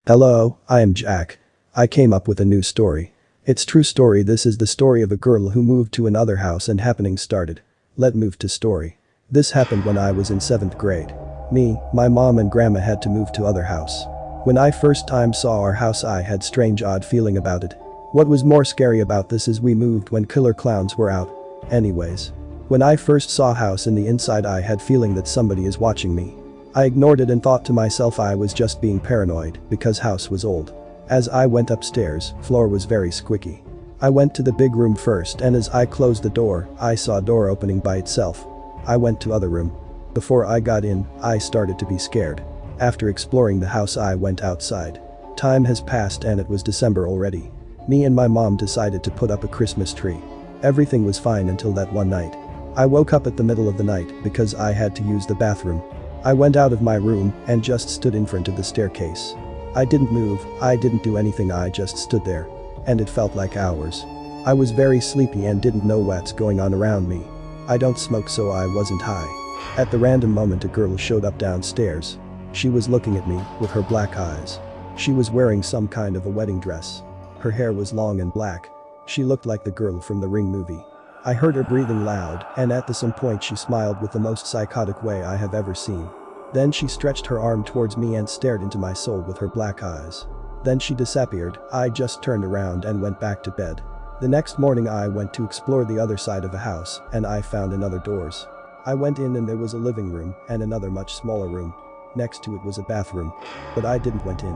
Hello, I am Jack. I came up with a new story. It's true story. This is the story of a girl who moved to another house and happening started. Let move to story. This happened when I was in 7th grade. Me, my mom and grandma had to move to other house. When I first time saw our house I had strange odd feeling about it. What was more scary about this is we moved when killer clowns were out. Anyways. When I first saw house in the inside I had feeling that somebody is watching me. I ignored it and thought to myself I was just being paranoid because house was old. As I went upstairs, floor was very squeaky. I went to the big room first and as I closed the door, I saw door opening by itself. I went to other room. Before I got in, I started to be scared. After exploring the house I went outside. Time has passed and it was December already. Me and my mom decided to put up a Christmas tree. Everything was fine until that one night. I woke up at the middle of the night because I had to use the bathroom. I went out of my room and just stood in front of the staircase. I didn't move, I didn't do anything, I just stood there. And it felt like hours. I was very sleepy and didn't know what's going on around me. I don't smoke so I wasn't high. At the random moment a girl showed up downstairs. She was looking at me with her black eyes. She was wearing some kind of a wedding dress. Her hair was long and black. She looked like the girl from the Ring movie. I heard her breathing loud and at some point she smiled with the most psychotic way I have ever seen. Then she stretched her arm towards me and stared into my soul with her black eyes. Then she disappeared. I just turned around and went back to bed. The next morning I went to explore the other side of the house and I found another doors. I went in and there was a living room and another much smaller room. Next to it was a bathroom. But I didn't went in.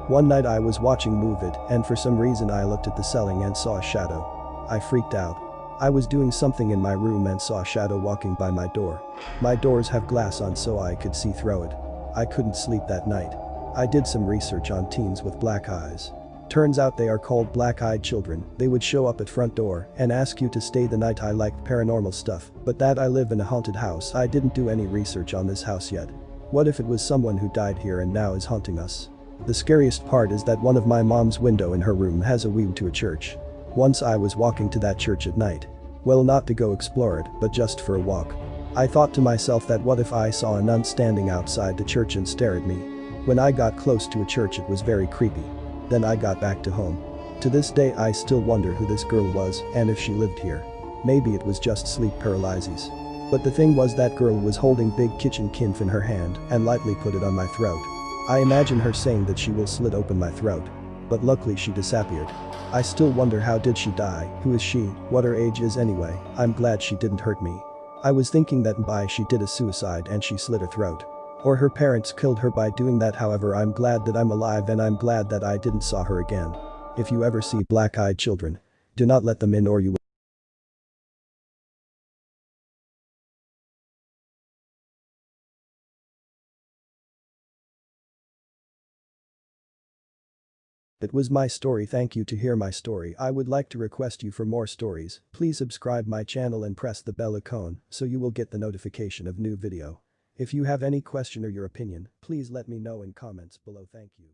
One night I was watching Move It and for some reason I looked at the ceiling and saw a shadow. I freaked out. I was doing something in my room and saw a shadow walking by my door. My doors have glass on so I could see through it. I couldn't sleep that night. I did some research on teens with black eyes. Turns out they are called black-eyed children. They would show up at front door and ask you to stay the night. I liked paranormal stuff, but that I live in a haunted house. I didn't do any research on this house yet. What if it was someone who died here and now is haunting us? The scariest part is that one of my mom's window in her room has a view to a church. Once I was walking to that church at night. Well, not to go explore it, but just for a walk. I thought to myself that what if I saw a nun standing outside the church and stare at me? When I got close to a church it was very creepy. Then I got back to home. To this day I still wonder who this girl was and if she lived here. Maybe it was just sleep paralysis. But the thing was that girl was holding big kitchen knife in her hand and lightly put it on my throat. I imagine her saying that she will slit open my throat. But luckily she disappeared. I still wonder how did she die, who is she, what her age is anyway. I'm glad she didn't hurt me. I was thinking that maybe she did a suicide and she slit her throat. Or her parents killed her by doing that. However, I'm glad that I'm alive and I'm glad that I didn't saw her again. If you ever see black-eyed children, do not let them in or you will. That was my story. Thank you to hear my story. I would like to request you for more stories. Please subscribe my channel and press the bell icon so you will get the notification of new video. If you have any question or your opinion, please let me know in comments below. Thank you.